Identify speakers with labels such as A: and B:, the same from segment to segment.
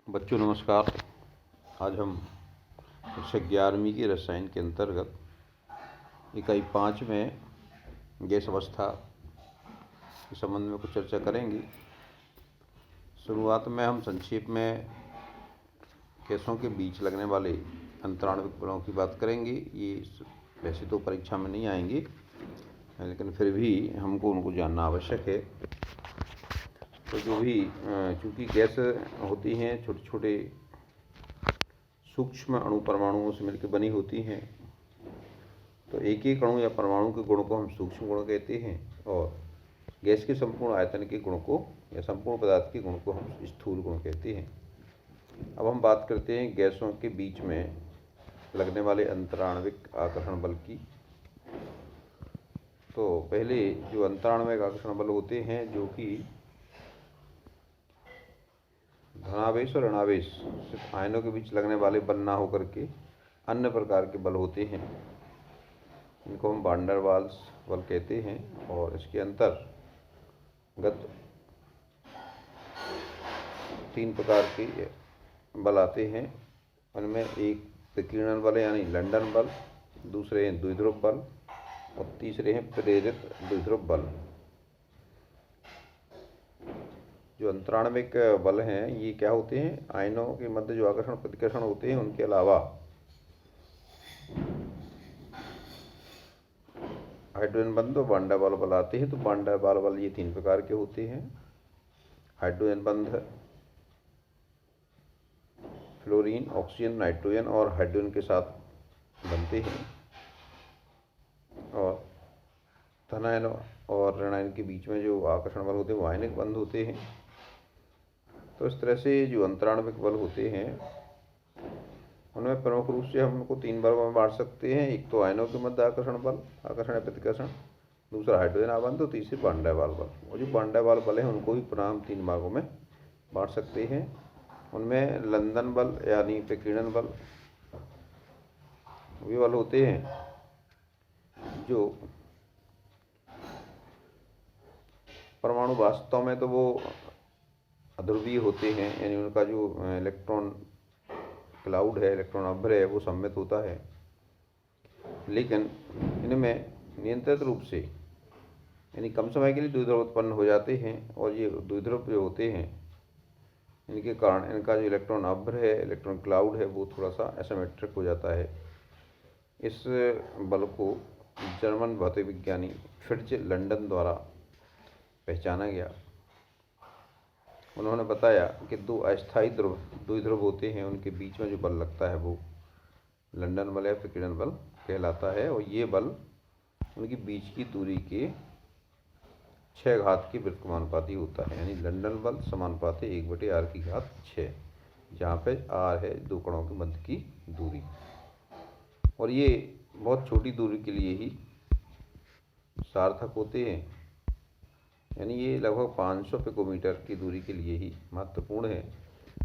A: बच्चों नमस्कार। आज हम कक्षा 11वीं की रसायन के अंतर्गत इकाई 5 में गैस अवस्था के संबंध में कुछ चर्चा करेंगे। शुरुआत में हम संक्षेप में गैसों के बीच लगने वाले अंतराण्विक बलों की बात करेंगे। ये वैसे तो परीक्षा में नहीं आएंगे, लेकिन फिर भी हमको उनको जानना आवश्यक है। तो जो भी चूँकि गैस होती हैं छोटे छोटे सूक्ष्म अणु परमाणुओं से मिलकर बनी होती हैं, तो एक एक अणु या परमाणु के गुण को हम सूक्ष्म गुण कहते हैं और गैस के संपूर्ण आयतन के गुण को या संपूर्ण पदार्थ के गुण को हम स्थूल गुण कहते हैं। अब हम बात करते हैं गैसों के बीच में लगने वाले अंतराण्विक आकर्षण बल की। तो पहले जो अंतराण्विक आकर्षण बल होते हैं, जो कि धनावेश और ऋणावेश सिर्फ आयनों के बीच लगने वाले बल ना होकर के अन्य प्रकार के बल होते हैं, इनको हम वान डेर वाल्स बल कहते हैं। और इसके अंतर्गत 3 प्रकार के बल आते हैं। उनमें एक विकिरण बल यानी लंदन बल, दूसरे हैं द्विध्रुव बल और तीसरे हैं प्रेरित द्विध्रुव बल। जो अंतराण्विक बल हैं ये क्या होते हैं? आयनों के मध्य जो आकर्षण प्रतिकर्षण होते हैं उनके अलावा हाइड्रोजन बंध और वान डेर वाल बल आते हैं। तो वान डेर वाल बल ये 3 प्रकार के होते हैं। हाइड्रोजन बंध फ्लोरीन, ऑक्सीजन, नाइट्रोजन और हाइड्रोजन के साथ बनते हैं और धनायन और ऋणायन के बीच में जो आकर्षण बल होते हैं वो आयनिक बंध होते हैं। तो इस तरह से जो अंतराण्विक बल होते हैं उनमें प्रमुख रूप से हम उनको 3 वर्गों में बांट सकते हैं। एक तो आयनों के मध्य आकर्षण बल, आकर्षण या प्रतिकर्षण, दूसरा हाइड्रोजन आबंध और तीसरी वान डेर वाल बल। और जो वान डेर वाल बल हैं उनको भी पुनः हम 3 भागों में बांट सकते हैं। उनमें लंदन बल यानी विकिरण बल वे बल होते हैं जो परमाणु वास्तव में तो वो अध्रुवीय होते हैं, यानी उनका जो इलेक्ट्रॉन क्लाउड है, इलेक्ट्रॉन अभ्र है, वो सममित होता है। लेकिन इनमें नियंत्रित रूप से यानी कम समय के लिए द्विध्रुव उत्पन्न हो जाते हैं और ये द्विध्रुव जो होते हैं इनके कारण इनका जो इलेक्ट्रॉन अभ्र है, इलेक्ट्रॉन क्लाउड है, वो थोड़ा सा एसिमेट्रिक हो जाता है। इस बल को जर्मन भौतिक विज्ञानी फ्रिट्ज लंडन द्वारा पहचाना गया। उन्होंने बताया कि 2 अस्थायी द्विध्रुव होते हैं, उनके बीच में जो बल लगता है वो लंदन बल या विकिरण बल कहलाता है। और ये बल उनकी बीच की दूरी के 6 घात के व्युत्क्रमानुपाती होता है, यानी लंदन बल समानुपाती 1/r⁶, जहाँ पे r है 2 कणों के मध्य की दूरी। और ये बहुत छोटी दूरी के लिए ही सार्थक होते हैं, यानी ये लगभग 500 पिकोमीटर की दूरी के लिए ही महत्वपूर्ण है।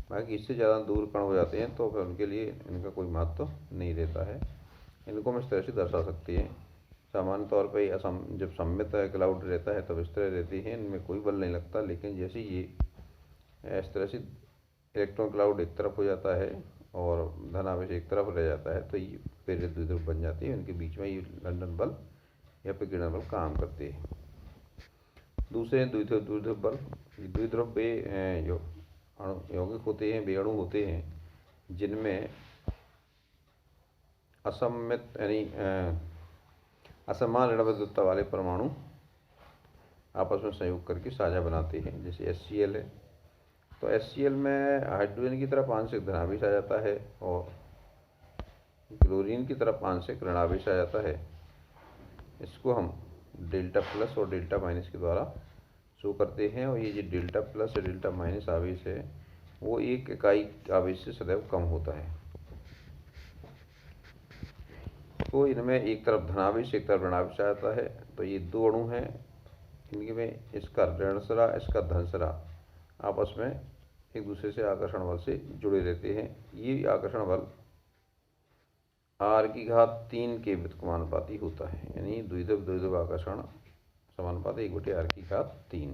A: बाकी इससे ज़्यादा दूर कण हो जाते हैं तो फिर उनके लिए इनका कोई महत्व नहीं रहता है। इनको हम इस तरह से दर्शा सकते हैं। सामान्य तौर पर जब सममित क्लाउड रहता है तब इस तरह रहती है, इनमें कोई बल नहीं लगता। लेकिन जैसे ये इस तरह से इलेक्ट्रॉन क्लाउड एक तरफ हो जाता है और धनावेश एक तरफ रह जाता है तो ये प्रेरित द्विध्रुव बन जाती है। इनके बीच में ये लंदन बल या विकिरण बल काम करते हैं। दूसरे द्विध्रुव बल। द्विध्रुव वे जो यौगिक होते हैं, वे अणु होते हैं जिनमें असममित यानी असमान ऋण विद्युत्ता वाले परमाणु आपस में संयोग करके साझा बनाते हैं। जैसे HCl है, तो HCl में हाइड्रोजन की तरफ आंशिक धनावेश आ जाता है और क्लोरीन की तरफ आंशिक ऋणावेश आ जाता है। इसको हम डेल्टा प्लस और डेल्टा माइनस के द्वारा शो करते हैं। और ये जो डेल्टा प्लस और डेल्टा माइनस आवेश है वो एक इकाई आवेश से सदैव कम होता है। तो इनमें एक तरफ धनावेश एक तरफ ऋणावेश आ जाता है। तो ये 2 अणु हैं, इनके में इसका ऋण सिरा इसका धन सिरा आपस में एक दूसरे से आकर्षण बल से जुड़े रहते हैं। ये आकर्षण बल r�3 के व्युत्क्रमानुपाती होता है, यानी द्विध्रुव आकर्षण समानुपाती 1/r�3।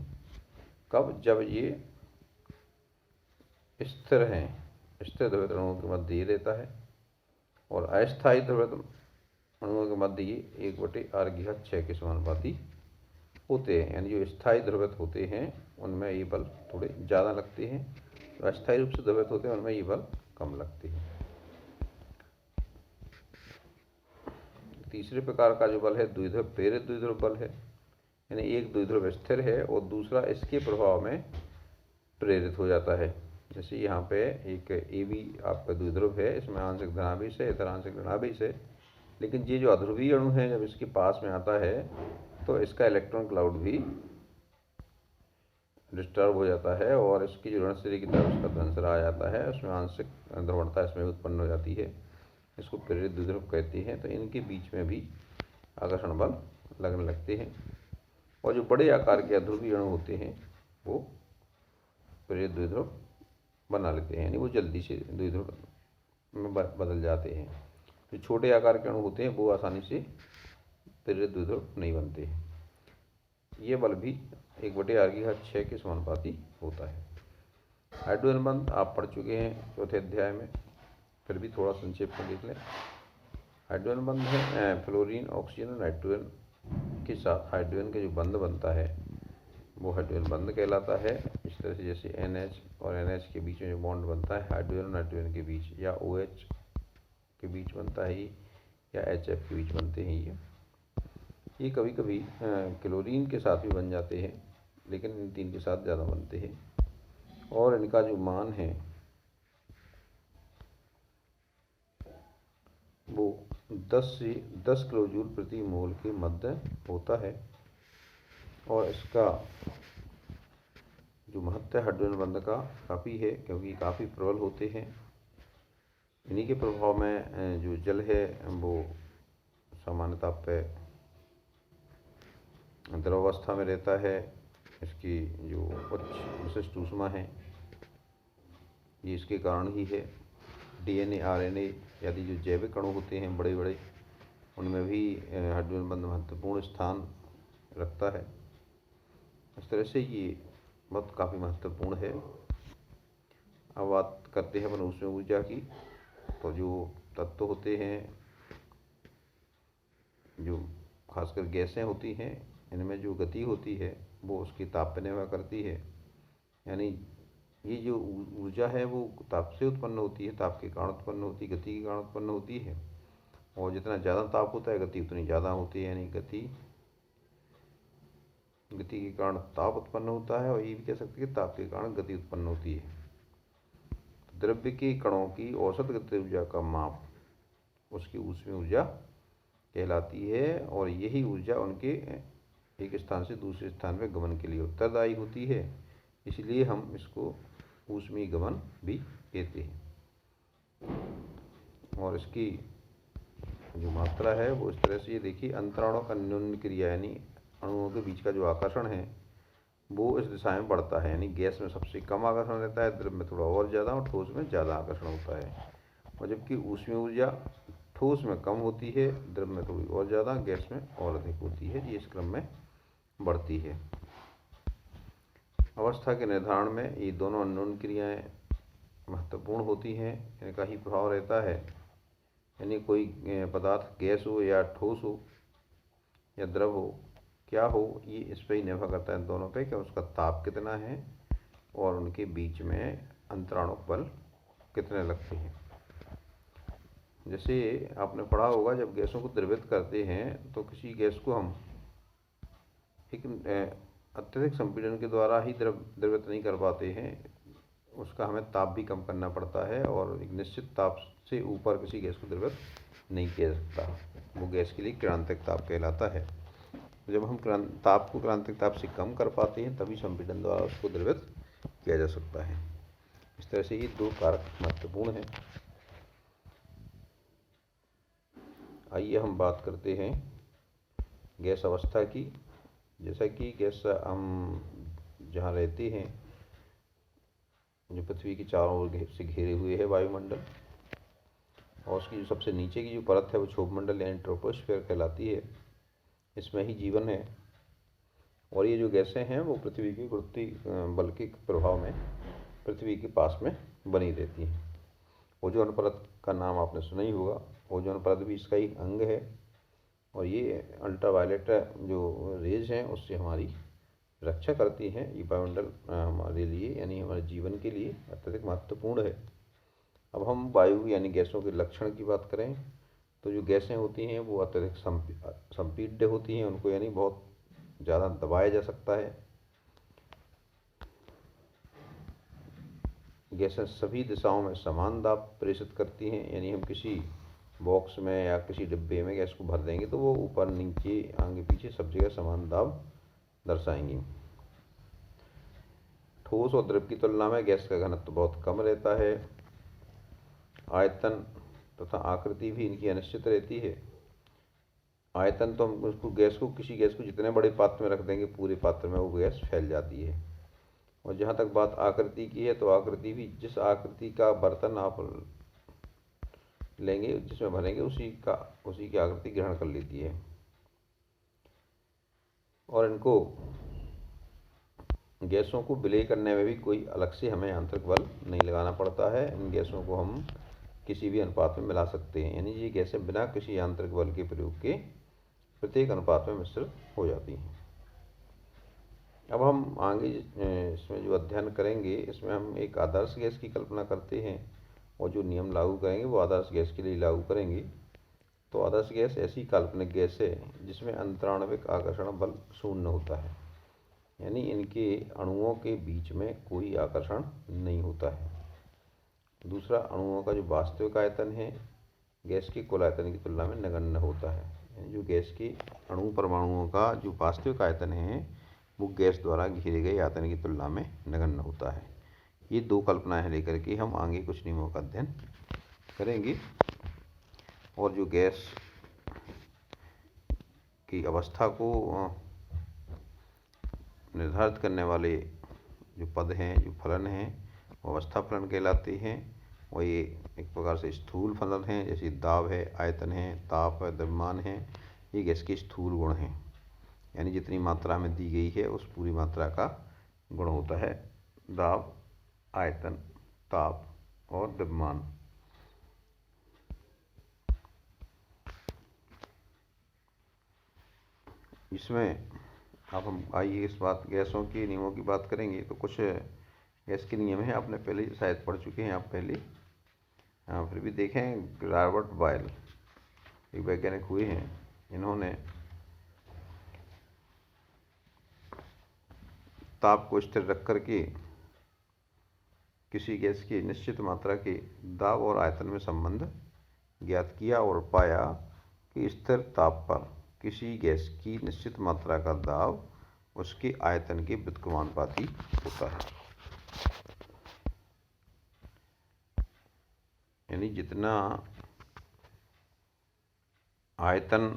A: कब? जब ये स्थिर हैं, स्थिर द्रव्यत अणुओं के मध्य ये रहता है, और अस्थायी द्रव्यत अणुओं के मध्य ये 1/r⁶ के समानुपाती होते हैं। यानी जो स्थायी द्रव्यत होते हैं उनमें ये बल थोड़े ज़्यादा लगते हैं, जो अस्थायी रूप से द्रव्यत होते हैं उनमें ये बल कम लगते हैं। तीसरे प्रकार का जो बल है द्विध्रुव प्रेरित द्विध्रुव बल है। यानी एक द्विध्रुव स्थिर है और दूसरा इसके प्रभाव में प्रेरित हो जाता है। जैसे यहाँ पे एक AB आपका द्विध्रुव है, इसमें आंशिक धनावेश है, इधर आंशिक ऋणावेश है, लेकिन ये जो अध्रुवीय अणु है जब इसके पास में आता है तो इसका इलेक्ट्रॉन क्लाउड भी डिस्टर्ब हो जाता है और इसकी जो ऋण सिरे की तरफ उसका धन आ जाता है, उसमें आंशिक ध्रुवणता इसमें उत्पन्न हो जाती है। इसको प्रेरित द्विध्रुव कहते हैं। तो इनके बीच में भी आकर्षण बल लगने लगते हैं, और जो बड़े आकार के अध्रुवीय अणु होते हैं वो प्रेरित द्विध्रुव बना लेते हैं, यानी वो जल्दी से द्विध्रुव में बदल जाते हैं। जो छोटे आकार के अणु होते हैं वो आसानी से प्रेरित द्विध्रुव नहीं बनते हैं। ये बल भी 1/r⁶ के समानुपाती होता है। हाइड्रोजन बंध आप पढ़ चुके हैं चौथे अध्याय में, फिर भी थोड़ा संक्षेप में देख लें। हाइड्रोजन बंध है फ्लोरीन, ऑक्सीजन और नाइट्रोजन के साथ हाइड्रोजन का जो बंध बनता है वो हाइड्रोजन बंध कहलाता है। इस तरह से जैसे NH और NH के बीच में जो बॉन्ड बनता है हाइड्रोजन और नाइट्रोजन के बीच, या OH के बीच बनता है या HF के बीच बनते हैं। ये कभी कभी क्लोरीन के साथ भी बन जाते हैं, लेकिन इन तीन के साथ ज़्यादा बनते हैं, और इनका जो मान है वो 10 से 10 किलो जूल प्रति मोल के मध्य होता है। और इसका जो महत्व है हाइड्रोजन बंध का काफ़ी है, क्योंकि काफ़ी प्रबल होते हैं। इन्हीं के प्रभाव में जो जल है वो सामान्यतः पे द्रवावस्था में रहता है। इसकी जो उच्च विशिष्ट ऊष्मा है ये इसके कारण ही है। DNA, RNA आदि जो जैविक अणु होते हैं बड़े बड़े, उनमें भी हाइड्रोजन बंध महत्वपूर्ण स्थान रखता है। इस तरह से ये बहुत काफ़ी महत्वपूर्ण है। अब बात करते हैं अपन ऊष्मीय ऊर्जा की। तो जो तत्व होते हैं, जो खासकर गैसें होती हैं, इनमें जो गति होती है वो उसकी ताप पर निर्भर करती है। यानी ये जो ऊर्जा है वो ताप से उत्पन्न होती है, ताप के कारण उत्पन्न होती है, गति के कारण उत्पन्न होती है। और जितना ज़्यादा ताप होता है गति उतनी ज़्यादा होती है। यानी गति के कारण ताप उत्पन्न होता है, और ये भी कह सकते हैं कि ताप के कारण गति उत्पन्न होती है। द्रव्य के कणों की औसत गतिज ऊर्जा का माप उसकी ऊष्मीय ऊर्जा कहलाती है, और यही ऊर्जा उनके एक स्थान से दूसरे स्थान में गमन के लिए उत्तरदायी होती है। इसलिए हम इसको ऊष्मीय गमन भी कहते हैं। और इसकी जो मात्रा है वो इस तरह से, ये देखिए, अंतराणु का न्यून क्रिया यानी अणुओं के बीच का जो आकर्षण है वो इस दिशा में बढ़ता है। यानी गैस में सबसे कम आकर्षण रहता है, द्रव में थोड़ा और ज़्यादा, और ठोस में ज़्यादा आकर्षण होता है। और जबकि ऊष्मीय ऊर्जा ठोस में कम होती है, द्रव में थोड़ी और ज़्यादा, गैस में और अधिक होती है। ये इस क्रम में बढ़ती है। अवस्था के निर्धारण में ये दोनों अन्योन्य क्रियाएं महत्वपूर्ण होती हैं, इनका ही प्रभाव रहता है। यानी कोई पदार्थ गैस हो या ठोस हो या द्रव हो, क्या हो, ये इस पर ही निर्भर करता है, दोनों पे, कि उसका ताप कितना है और उनके बीच में अंतराणुक बल कितने लगते हैं। जैसे आपने पढ़ा होगा, जब गैसों को द्रवित करते हैं तो किसी गैस को हम एक अत्यधिक संपीड़न के द्वारा ही द्रवित नहीं कर पाते हैं, उसका हमें ताप भी कम करना पड़ता है, और एक निश्चित ताप से ऊपर किसी गैस को द्रवित नहीं किया जा सकता। वो गैस के लिए क्रांतिक ताप कहलाता है। जब हम ताप को क्रांतिक ताप से कम कर पाते हैं तभी संपीड़न द्वारा उसको द्रवित किया जा सकता है। इस तरह से ये दो कारक महत्वपूर्ण हैं। आइए हम बात करते हैं गैस अवस्था की। जैसा कि गैस हम जहाँ रहते हैं, जो पृथ्वी के चारों ओर से घेरे हुए है वायुमंडल, और उसकी जो सबसे नीचे की जो परत है वो क्षोभमंडल यानी ट्रोपोस्फीयर कहलाती है। इसमें ही जीवन है। और ये जो गैसें हैं वो पृथ्वी के गुरुत्वाकर्षण बल के प्रभाव में पृथ्वी के पास में बनी रहती हैं। ओजोन परत का नाम आपने सुना ही होगा, ओजोन परत भी इसका एक अंग है और ये अल्ट्रावायलेट जो रेज हैं उससे हमारी रक्षा करती हैं। ये वायुमंडल हमारे लिए यानी हमारे जीवन के लिए अत्यधिक महत्वपूर्ण है। अब हम वायु यानी गैसों के लक्षण की बात करें तो जो गैसें होती हैं वो अत्यधिक संपीड्य होती हैं, उनको यानी बहुत ज़्यादा दबाया जा सकता है। गैसें सभी दिशाओं में समान दाब प्रेषित करती हैं, यानी हम किसी बॉक्स में या किसी डिब्बे में गैस को भर देंगे तो वो ऊपर नीचे आगे पीछे सब जगह समान दाब दर्शाएंगी। ठोस और द्रव की तुलना में गैस का घनत्व बहुत कम रहता है। आयतन तथा आकृति भी इनकी अनिश्चित रहती है। आयतन तो हम उसको किसी गैस को जितने बड़े पात्र में रख देंगे पूरे पात्र में वो गैस फैल जाती है। और जहाँ तक बात आकृति की है तो आकृति भी जिस आकृति का बर्तन आप लेंगे जिसमें भरेंगे उसी की आकृति ग्रहण कर लेती है। और इनको गैसों को विलय करने में भी कोई अलग से हमें यांत्रिक बल नहीं लगाना पड़ता है। इन गैसों को हम किसी भी अनुपात में मिला सकते हैं, यानी ये गैसें बिना किसी यांत्रिक बल के प्रयोग के प्रत्येक अनुपात में मिश्रित हो जाती हैं। अब हम आगे इसमें जो अध्ययन करेंगे इसमें हम एक आदर्श गैस की कल्पना करते हैं और जो नियम लागू करेंगे वो आदर्श गैस के लिए लागू करेंगे। तो आदर्श गैस ऐसी काल्पनिक गैस है जिसमें अंतराण्विक आकर्षण बल शून्य होता है, यानी इनके अणुओं के बीच में कोई आकर्षण नहीं होता है। दूसरा, अणुओं का जो वास्तविक आयतन है गैस के कुल आयतन की तुलना में नगण्य होता है, यानी जो गैस के अणु परमाणुओं का जो वास्तविक आयतन है वो गैस द्वारा घेरे गए आयतन की तुलना में नगण्य होता है। ये दो कल्पनाएं लेकर के हम आगे कुछ नियमों का अध्ययन करेंगे। और जो गैस की अवस्था को निर्धारित करने वाले जो पद हैं, जो फलन हैं, वो अवस्था फलन कहलाते हैं। और ये एक प्रकार से स्थूल फलन हैं, जैसे दाब है, आयतन है, ताप है, द्रव्यमान है। ये गैस के स्थूल गुण हैं, यानी जितनी मात्रा में दी गई है उस पूरी मात्रा का गुण होता है दाब, आयतन, ताप और द्रव्यमान। इसमें अब हम आइए इस बात गैसों के नियमों की बात करेंगे। तो कुछ गैस के नियम हैं, आपने पहले शायद पढ़ चुके हैं आप पहले, फिर भी देखें। रॉबर्ट बॉयल एक वैज्ञानिक हुए हैं, इन्होंने ताप को स्थिर रख करके किसी गैस की निश्चित मात्रा के दाब और आयतन में संबंध ज्ञात किया और पाया कि स्थिर ताप पर किसी गैस की निश्चित मात्रा का दाब उसके आयतन के व्युत्क्रमानुपाती होता है, यानी जितना आयतन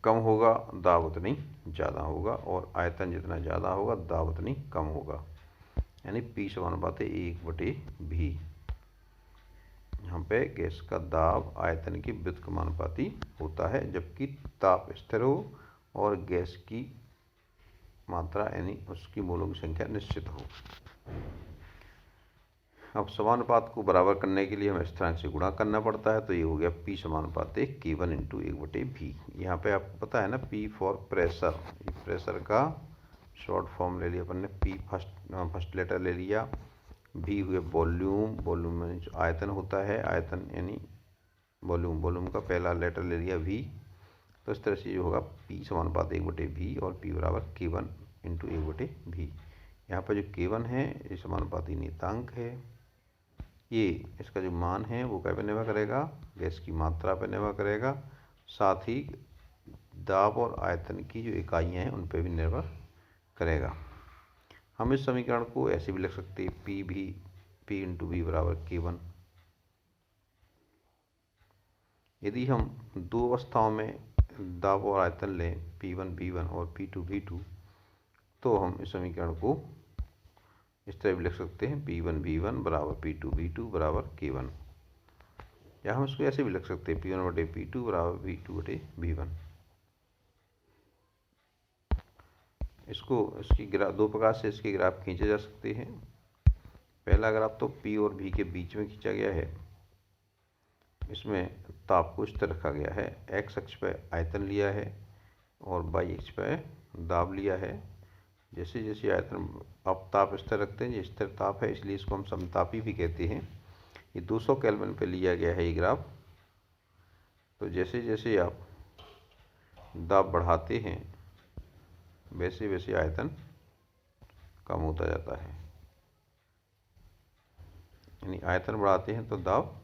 A: कम होगा दाब उतनी ज़्यादा होगा और आयतन जितना ज़्यादा होगा दाब उतनी कम होगा, यानी P समानुपाती 1/V। यहाँ पे गैस का दाब आयतन के व्युत्क्रमानुपाती होता है, जबकि ताप स्थिर हो और गैस की मात्रा यानी उसकी मोलों की संख्या निश्चित हो। अब समानुपात को बराबर करने के लिए हमें स्थिरांक से गुणा करना पड़ता है, तो ये हो गया P समानुपाती K1 × 1/V। यहाँ पे आपको पता है ना, P फॉर प्रेशर, ये प्रेशर का शॉर्ट फॉर्म ले लिया अपन ने, P फर्स्ट लेटर ले लिया, V हुए वॉल्यूम, वॉल्यूम में आयतन होता है, आयतन यानी वॉल्यूम, वॉल्यूम का पहला लेटर ले लिया V। तो इस तरह से जो होगा P समानुपाती 1/V और P बराबर K1 × 1/V। यहाँ पर जो K1 है ये समानुपाती नियतांक है, ये इसका जो मान है वो क्या पे निर्भर करेगा, गैस की मात्रा पर निर्भर करेगा, साथ ही दाब और आयतन की जो इकाइयाँ हैं उन पर भी निर्भर करेगा। हम इस समीकरण को ऐसे भी लिख सकते हैं, P × V बराबर K1। यदि हम दो अवस्थाओं में दाब और आयतन लें, P1 V1 और P2 V2, तो हम इस समीकरण को इस तरह भी लिख सकते हैं, P1 V1 बराबर P2 V2 बराबर K1। या हम इसको ऐसे भी लिख सकते हैं, P1/P2 बराबर V2/V1। इसको इसकी ग्राफ दो प्रकार से इसके ग्राफ खींचे जा सकते हैं। पहला ग्राफ तो P और V के बीच में खींचा गया है। इसमें ताप को स्थिर रखा गया है। x अक्ष पर आयतन लिया है और y अक्ष पर दाब लिया है। जैसे जैसे आयतन आप ताप स्थिर रखते हैं, ये स्थिर ताप है, इसलिए इसको हम समतापी भी कहते हैं। ये 200 केल्विन पे लिया गया है ये ग्राफ। तो जैसे जैसे आप दाब बढ़ाते हैं वैसे वैसे आयतन कम होता जाता है, यानी आयतन बढ़ाते हैं तो दाब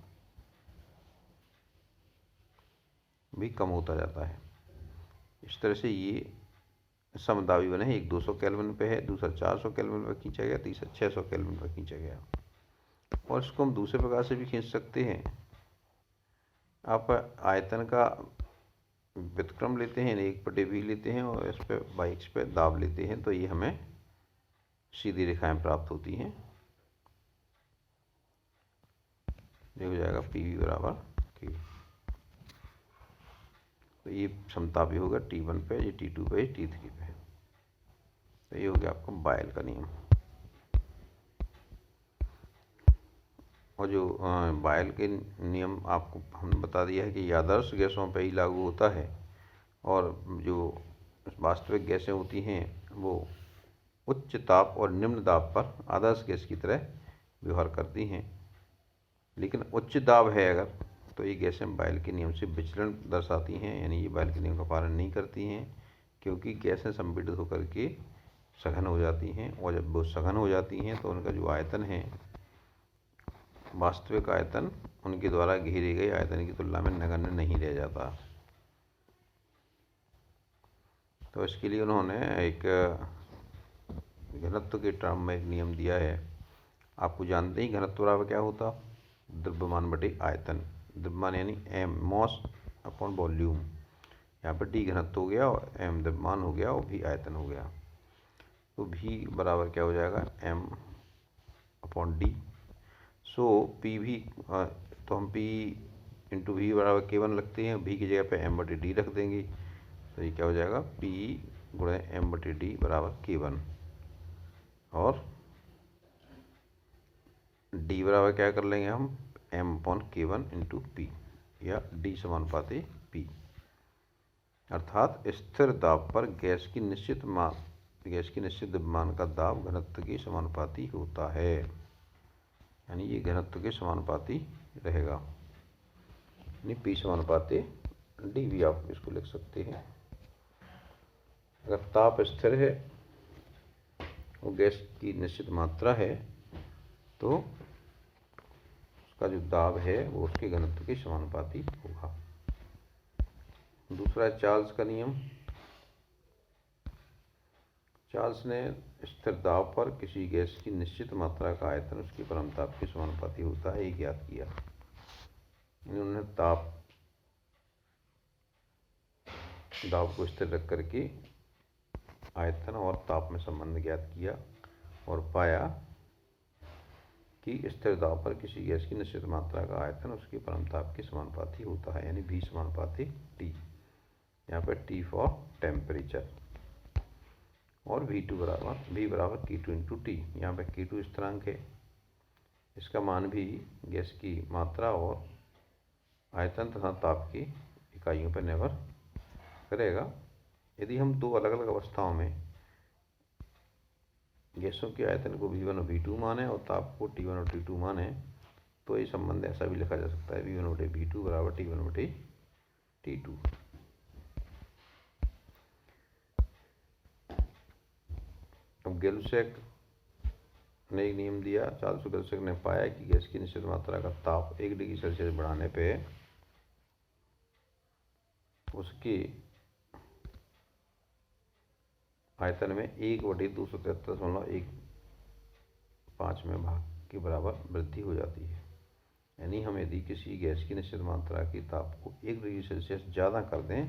A: भी कम होता जाता है। इस तरह से ये समदाबी बने हैं। एक 200 केल्विन पे है, दूसरा 400 केल्विन पर खींचा गया, तीसरा 600 केल्विन पर खींचा गया। और इसको हम दूसरे प्रकार से भी खींच सकते हैं। आप आयतन का व्युत्क्रम लेते हैं, 1/v लेते हैं और इस पर y अक्ष पे दाब लेते हैं, तो ये हमें सीधी रेखाएं प्राप्त होती हैं। ये हो जाएगा PV बराबर Q। तो ये समतापी होगा T1 पे, ये T2 पे, T3 पे। तो ये हो गया आपका बायल का नियम। और जो बायल के नियम आपको हमने बता दिया है कि ये आदर्श गैसों पर ही लागू होता है, और जो वास्तविक गैसें होती हैं वो उच्च ताप और निम्न दाब पर आदर्श गैस की तरह व्यवहार करती हैं। लेकिन उच्च दाब है अगर, तो ये गैसें बायल के नियम से विचलन दर्शाती हैं, यानी ये बायल के नियम का पालन नहीं करती हैं, क्योंकि गैसें संपीड़ित होकर के सघन हो जाती हैं। और जब वो सघन हो जाती हैं तो उनका जो आयतन है, वास्तविक आयतन उनके द्वारा घेरे गए आयतन की तुलना में नगण्य नहीं रह जाता। तो इसके लिए उन्होंने एक घनत्व के टर्म में एक नियम दिया है। आपको जानते ही घनत्व बराबर क्या होता, द्रव्यमान बटे आयतन। द्रव्यमान यानी m, मॉस अपॉन वॉल्यूम। यहाँ पर d घनत्व हो गया और m द्रव्यमान हो गया और v आयतन हो गया। तो v बराबर क्या हो जाएगा, m अपॉन d। सो PV, तो हम P इंटू V बराबर K1 लगते हैं, V की जगह पे m बटे d रख देंगे। तो ये क्या हो जाएगा, P गुणे m बटे d बराबर K1। और d बराबर क्या कर लेंगे हम, m upon K1 into P, या d समानुपाती P। अर्थात स्थिर दाब पर गैस की निश्चित द्रव्यमान का दाब घनत्व के समानुपाती होता है, यानी ये घनत्व के समानुपाती रहेगा, यानी P समानुपाती D भी आप इसको लिख सकते हैं। अगर ताप स्थिर है और गैस की निश्चित मात्रा है तो उसका जो दाब है वो उसके घनत्व के समानुपाती होगा। दूसरा चार्ल्स का नियम। चार्ल्स ने स्थिर दाब पर किसी गैस की निश्चित मात्रा का आयतन उसके परम ताप के समानुपाती होता है, ये ज्ञात किया। इन्होंने दाब को स्थिर रख करके आयतन और ताप में संबंध ज्ञात किया और पाया कि स्थिर दाब पर किसी गैस की निश्चित मात्रा का आयतन उसके परम ताप के समानुपाती होता है, यानी V समानुपाती T। यहाँ पर T फॉर टेम्परेचर। और V बराबर K2 इंटू T। यहाँ पर K2 स्थिरांक है, इसका मान भी गैस की मात्रा और आयतन तथा ताप की इकाइयों पर निर्भर करेगा। यदि हम दो अलग अलग अवस्थाओं में गैसों के आयतन को V1 और V2 माने और ताप को T1 और T2 माने, तो ये संबंध ऐसा भी लिखा जा सकता है, V1 बटे V2 बराबर T1 बटे T2। अब गेलुसैक ने एक नियम दिया। चार्ल्स गेलुसैक ने पाया कि गैस की निश्चित मात्रा का ताप 1 डिग्री सेल्सियस बढ़ाने पे उसके आयतन में 1/273.15 भाग के बराबर वृद्धि हो जाती है। यानी हम यदि किसी गैस की निश्चित मात्रा के ताप को 1 डिग्री सेल्सियस ज़्यादा कर दें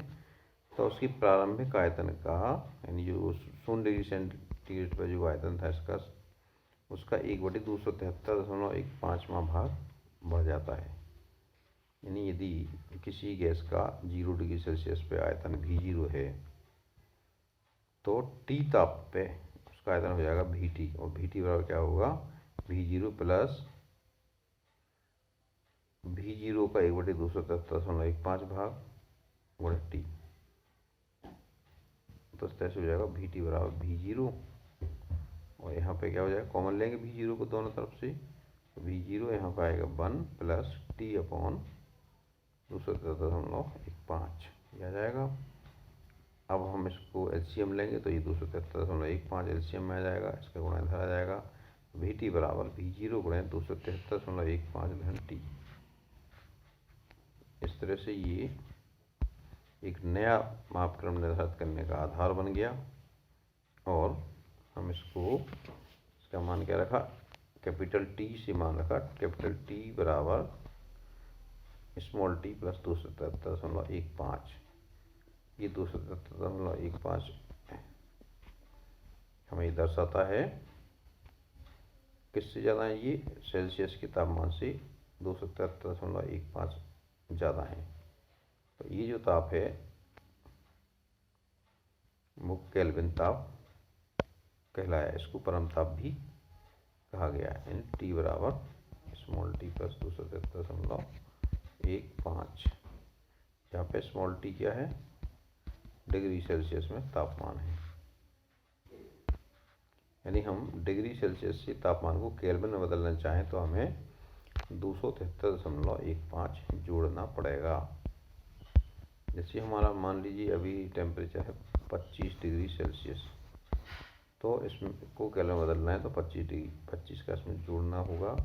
A: तो उसकी प्रारंभिक आयतन का, यानी जो 0 डिग्री सेंटीग्रेड पर जो आयतन था इसका, उसका 1/273.15 भाग बढ़ जाता है। यानी यदि किसी गैस का 0 डिग्री सेल्सियस पे आयतन V0 है तो T ताप पे उसका आयतन हो जाएगा VT, और VT बराबर क्या होगा, V0 प्लस V0 का 1/273.15 भाग गुणे टी, तो इस तरह से हो जाएगा VT बराबर V0, और यहाँ पे क्या हो जाएगा, कॉमन लेंगे V0 को दोनों तरफ से, V0 यहाँ पर आएगा 1 प्लस टी अपॉन 273.15 ये आ जाएगा। अब हम इसको एलसीएम लेंगे तो ये 273.15 एलसीएम में आ जाएगा, इसका गुणनफल आ जाएगा VT बराबर V0 गुणे 273.15 धन टी। इस तरह से ये एक नया मापक्रम निर्धारित करने का आधार बन गया, और हम इसका मान क्या रखा, कैपिटल टी से मान रखा कैपिटल टी बराबर स्मॉल टी प्लस 273.15। ये 273.15 हमें ये दर्शाता है किससे ज़्यादा है, ये सेल्सियस के तापमान से 273.15 ज़्यादा है। तो ये जो ताप है वो केल्विन ताप कहलाया, इसको परम ताप भी कहा गया है। यानी टी बराबर स्मॉल टी प्लस 273.15, यहाँ पे स्मॉल टी क्या है, डिग्री सेल्सियस में तापमान है। यानी हम डिग्री सेल्सियस से तापमान को केल्विन में बदलना चाहें तो हमें 273.15 जोड़ना पड़ेगा। जैसे हमारा मान लीजिए अभी टेम्परेचर है 25 डिग्री सेल्सियस, तो इसमें को केल्विन में बदलना है तो 25 का इसमें जोड़ना होगा।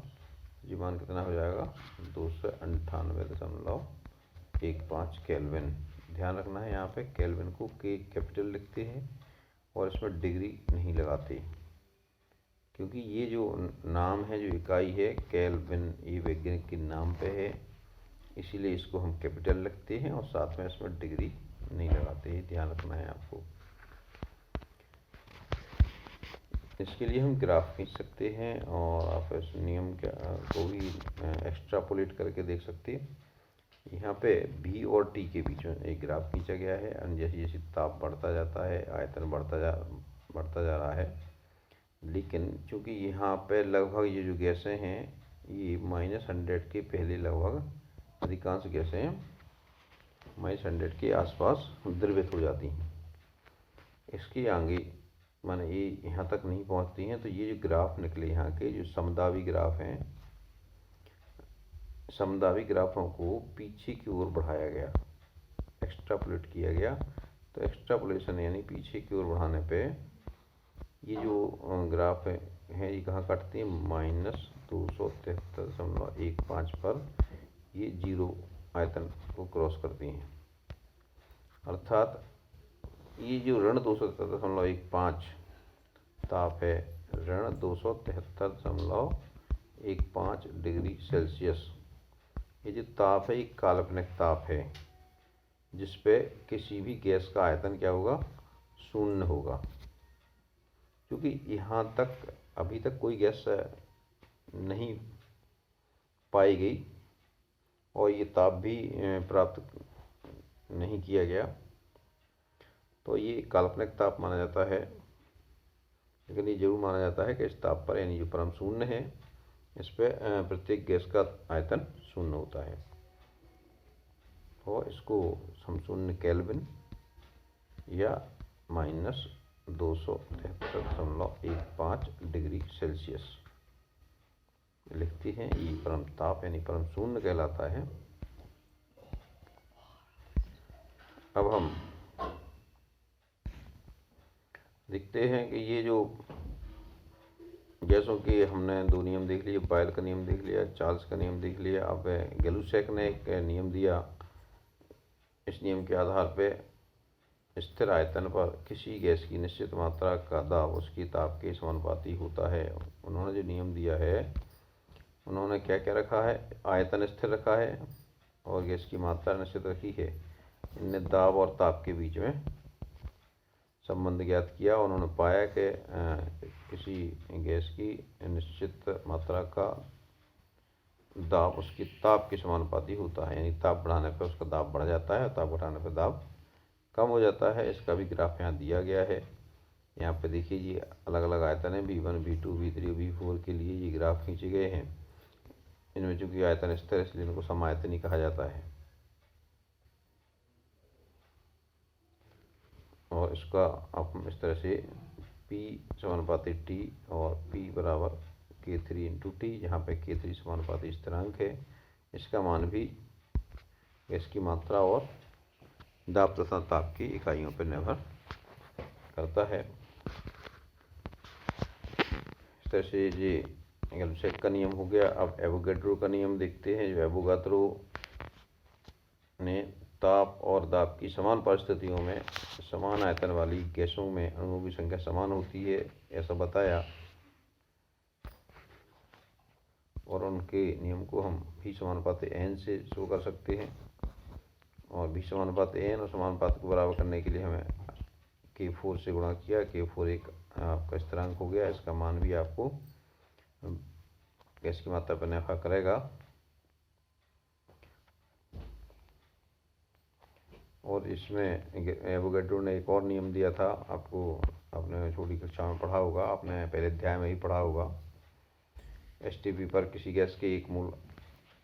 A: जी मान कितना हो जाएगा, 298.15 केल्विन। ध्यान रखना है यहाँ पे केल्विन को के कैपिटल लिखते हैं और इसमें डिग्री नहीं लगाते, क्योंकि ये जो नाम है, जो इकाई है केल्विन, ये वैज्ञानिक के नाम पे है, इसीलिए इसको हम कैपिटल लिखते हैं और साथ में इसमें डिग्री नहीं लगाते हैं। ध्यान रखना है आपको। इसके लिए हम ग्राफ खींच सकते हैं और आप इस नियम को भी एक्स्ट्रापोलेट करके देख सकते हैं। यहाँ पे V और T के बीच में एक ग्राफ खींचा गया है। जैसे जैसे ताप बढ़ता जाता है, आयतन बढ़ता जा रहा है, लेकिन चूँकि यहाँ पे लगभग ये जो गैसें हैं ये -100 के पहले लगभग अधिकांश गैसें -100 के आसपास द्रवित हो जाती हैं। इसके आगे माने ये यहाँ तक नहीं पहुँचती हैं, तो ये जो ग्राफ निकले यहाँ के जो समदावी ग्राफ हैं, समदावी ग्राफों को पीछे की ओर बढ़ाया गया, एक्स्ट्रापोलेट किया गया। तो एक्स्ट्रापोलेशन यानी पीछे की ओर बढ़ाने पे ये जो ग्राफ है ये कहाँ काटती है, -273.15 पर ये जीरो आयतन को क्रॉस करती हैं। अर्थात ये जो ऋण 273.15 ताप है, ऋण 273.15 डिग्री सेल्सियस, ये जो ताप है ये काल्पनिक ताप है, जिस पे किसी भी गैस का आयतन क्या होगा, शून्य होगा। क्योंकि यहाँ तक अभी तक कोई गैस नहीं पाई गई और ये ताप भी प्राप्त नहीं किया गया, तो ये काल्पनिक ताप माना जाता है। लेकिन ये जरूर माना जाता है कि इस ताप पर, यानी जो परम शून्य है, इस पे प्रत्येक गैस का आयतन शून्य होता है, और इसको हम शून्य केल्विन या -273.15 डिग्री सेल्सियस लिखते हैं। ये परम ताप यानी परम शून्य कहलाता है। अब हम देखते हैं कि ये जो गैसों के हमने दो नियम देख लिए, बॉयल का नियम देख लिया, चार्ल्स का नियम देख लिया। अब गैलुसैक ने एक नियम दिया, इस नियम के आधार पे स्थिर आयतन पर किसी गैस की निश्चित मात्रा का दाब उसकी ताप के समानुपाती होता है। उन्होंने जो नियम दिया है, उन्होंने क्या क्या रखा है, आयतन स्थिर रखा है और गैस की मात्रा निश्चित रखी है। इनने दाब और ताप के बीच में संबंध ज्ञात किया। उन्होंने पाया कि किसी गैस की निश्चित मात्रा का दाब उसकी ताप के समानुपाती होता है, यानी ताप बढ़ाने पर उसका दाब बढ़ जाता है, ताप घटाने पर दाब कम हो जाता है। इसका भी ग्राफ यहाँ दिया गया है। यहाँ पे देखिए ये अलग अलग आयतन है V1, V2, V3, V4 के लिए ये ग्राफ खींचे गए हैं। इनमें चूंकि आयतन स्थिर है इसलिए इनको समायतनी कहा जाता है। और इसका आप इस तरह से P समानुपाती T और P बराबर K3 × T, जहाँ पे K3 समानुपाती स्थिरांक है। इसका मान भी इसकी मात्रा और दाब तथा ताप की इकाइयों पर निर्भर करता है। इस तरह से ये एंगल-ब्लैंक का नियम हो गया। अब एवोगैड्रो का नियम देखते हैं। जो एवोगाद्रो ने ताप और दाब की समान परिस्थितियों में समान आयतन वाली गैसों में अणुओं की संख्या समान होती है, ऐसा बताया। और उनके नियम को हम V समानुपाती N से शो कर सकते हैं। और V समानुपाती N और समानुपात को बराबर करने के लिए हमें K4 से गुणा किया। K4 एक आपका स्थिरांक हो गया। इसका मान भी आपको गैस की मात्रा पर निर्भर करेगा। और इसमें एवोगैड्रो ने एक और नियम दिया था, आपने छोटी कक्षा में पढ़ा होगा, आपने पहले अध्याय में ही पढ़ा होगा। STP पर किसी गैस के एक मोल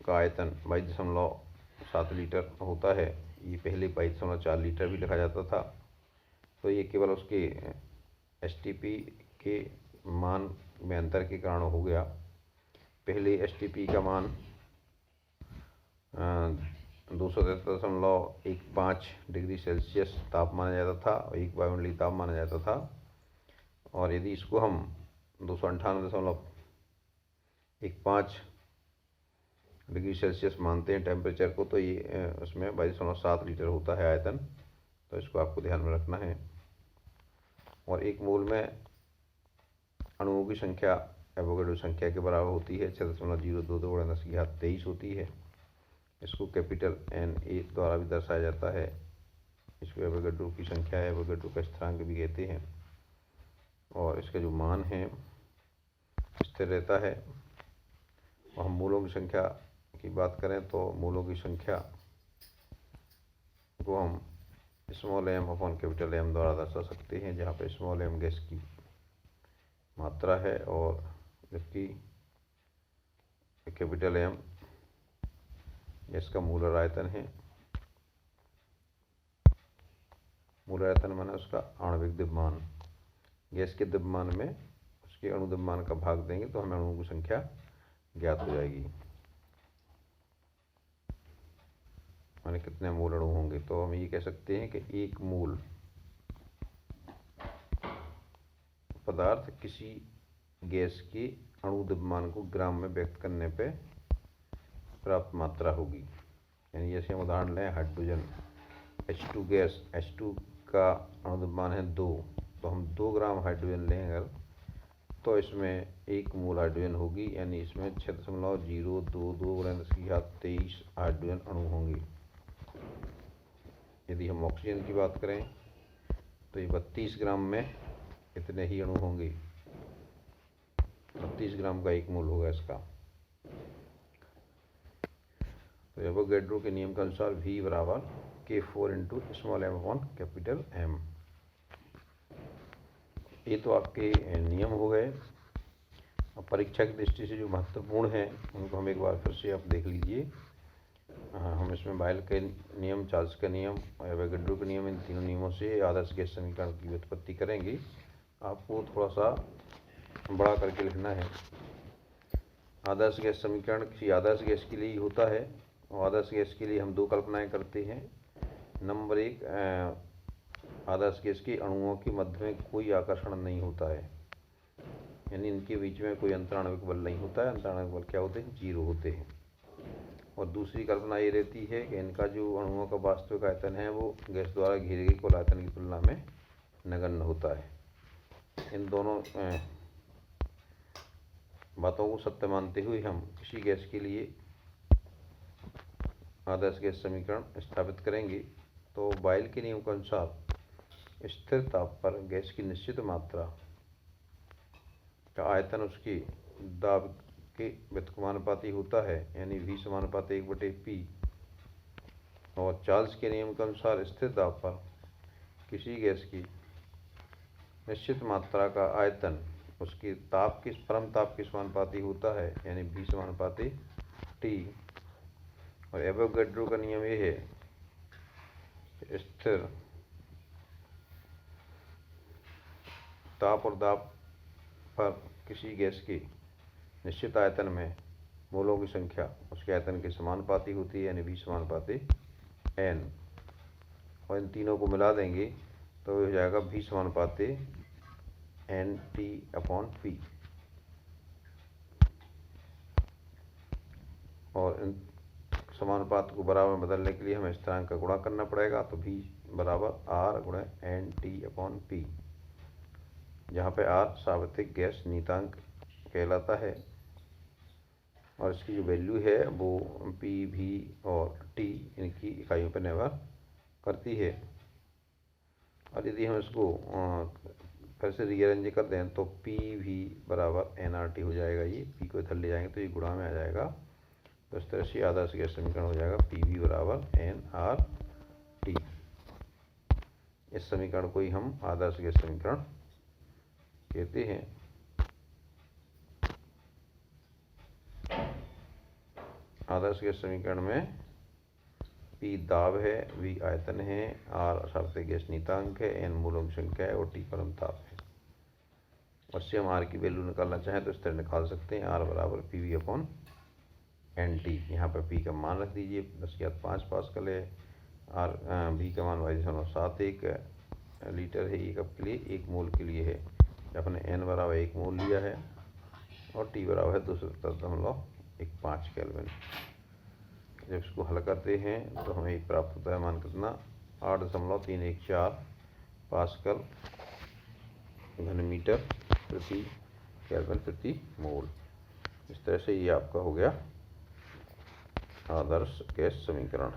A: का आयतन 22.7 लीटर होता है। ये पहले 22.4 लीटर भी लिखा जाता था। तो ये केवल उसके STP के मान में अंतर के कारण हो गया। पहले STP का मान 273.15 डिग्री सेल्सियस ताप माना जाता था और 1 वायुमंडलीय ताप माना जाता था। और यदि इसको हम 298.15 डिग्री सेल्सियस मानते हैं टेम्परेचर को, तो ये उसमें 22.7 लीटर होता है आयतन। तो इसको आपको ध्यान में रखना है। और एक मोल में अणुओं की संख्या एवोगैड्रो संख्या के बराबर होती है। 6.022 × 10⁻23 होती है। इसको कैपिटल Na द्वारा भी दर्शाया जाता है। इसको एवोगैड्रो की संख्या है, एवोगैड्रो का स्थिरांक भी कहते हैं। और इसका जो मान है स्थिर रहता है। और हम मूलों की संख्या की बात करें तो मूलों की संख्या को हम m/M द्वारा दर्शा सकते हैं, जहाँ पे m गैस की मात्रा है और जबकि M गैस का मूलर आयतन है। मूलर आयतन माने उसका आणविक द्रव्यमान। गैस के द्रव्यमान में उसके अणु द्रव्यमान का भाग देंगे तो हमें अणुओं की संख्या ज्ञात हो जाएगी। माने कितने मोल अणु होंगे। तो हम ये कह सकते हैं कि एक मोल पदार्थ किसी गैस के अणु द्रव्यमान को ग्राम में व्यक्त करने पे प्राप्त मात्रा होगी। यानी जैसे हम उदाहरण लें हाइड्रोजन H2 गैस, H2 का अणु द्रव्यमान है 2, तो हम 2 ग्राम हाइड्रोजन लें अगर, तो इसमें 1 मोल हाइड्रोजन होगी। यानी इसमें 6.022 × 10⁻23 हाइड्रोजन अणु होंगे। यदि हम ऑक्सीजन की बात करें तो ये 32 ग्राम में इतने ही अणु होंगे। 32 ग्राम का 1 मोल होगा इसका। तो एवोगैड्रो के नियम के अनुसार V बराबर K4 × m/M। ये तो आपके नियम हो गए। अब परीक्षा की दृष्टि से जो महत्वपूर्ण है उनको हम एक बार फिर से आप देख लीजिए। हम इसमें बायल के नियम, चार्ल्स का नियम और एवोगैड्रो के नियम, इन तीनों नियमों से आदर्श गैस समीकरण की व्युत्पत्ति करेंगे। आपको थोड़ा सा बड़ा करके लिखना है। आदर्श गैस समीकरण किसी आदर्श गैस के लिए ही होता है। और आदर्श गैस के लिए हम 2 कल्पनाएं करते हैं। नंबर 1, आदर्श गैस के अणुओं के मध्य में कोई आकर्षण नहीं होता है, यानी इनके बीच में कोई अंतराणविक बल नहीं होता है। अंतराणविक बल क्या होते हैं? 0 होते हैं। और दूसरी कल्पना ये रहती है कि इनका जो अणुओं का वास्तविक आयतन है वो गैस द्वारा घेरे गए कुल आयतन की तुलना में नगण्य होता है। इन दोनों बातों को सत्य मानते हुए हम किसी गैस के लिए आदर्श गैस समीकरण स्थापित करेंगे। तो बायल के नियम के अनुसार स्थिर ताप पर गैस की निश्चित मात्रा का आयतन उसके दाब के व्युत्क्रमानुपाती होता है, यानी V समानुपाती 1/P। और चार्ल्स के नियम के अनुसार स्थिर दाब पर किसी गैस की निश्चित मात्रा का आयतन उसकी ताप किस परम ताप के समानुपाती होता है, यानी V समानुपाती T। और एवोगैड्रो का नियम ये है, स्थिर ताप और दाब पर किसी गैस की निश्चित आयतन में मोलों की संख्या उसके आयतन के समानुपाती होती है, यानी V समानुपाती N। और इन तीनों को मिला देंगे तो हो जाएगा V समानुपाती NT/P। और इन समानुपात को बराबर में बदलने के लिए हमें स्थिरांक का गुणा करना पड़ेगा, तो V बराबर R गुणा NT/P, जहाँ पे R सार्वत्रिक गैस नियतांक कहलाता है और इसकी जो वैल्यू है वो P, V और T इनकी इकाइयों पर निर्भर करती है। और यदि हम इसको फिर से रीअरेंज कर दें तो PV बराबर nRT हो जाएगा। ये P को इधर ले जाएंगे तो ये गुणा में आ जाएगा, तो इस तरह से आदर्श गैस समीकरण हो जाएगा PV बराबर nRT। इस समीकरण को ही हम आदर्श गैस समीकरण कहते हैं। आदर्श गैस समीकरण में P दाब है, V आयतन है, R सार्वत्रिक गैस नियतांक है, N मोलों की संख्या है और T परम ताप है। और से हम R की वैल्यू निकालना चाहें तो इस तरह निकाल सकते हैं, R बराबर PV/NT। यहाँ पर P का मान रख दीजिए 10⁵ पास्कल है, V का मान 22.71 लीटर है 1 कप के लिए, 1 मोल के लिए है। अपने N बराबर 1 मोल लिया है और T बराबर है 270.15 केल्विन। जब इसको हल करते हैं तो हमें एक प्राप्त होता है मान कितना, 8.314 पास्कल घन मीटर प्रति केल्विन प्रति मोल। इस तरह से ये आपका हो गया आदर्श गैस समीकरण।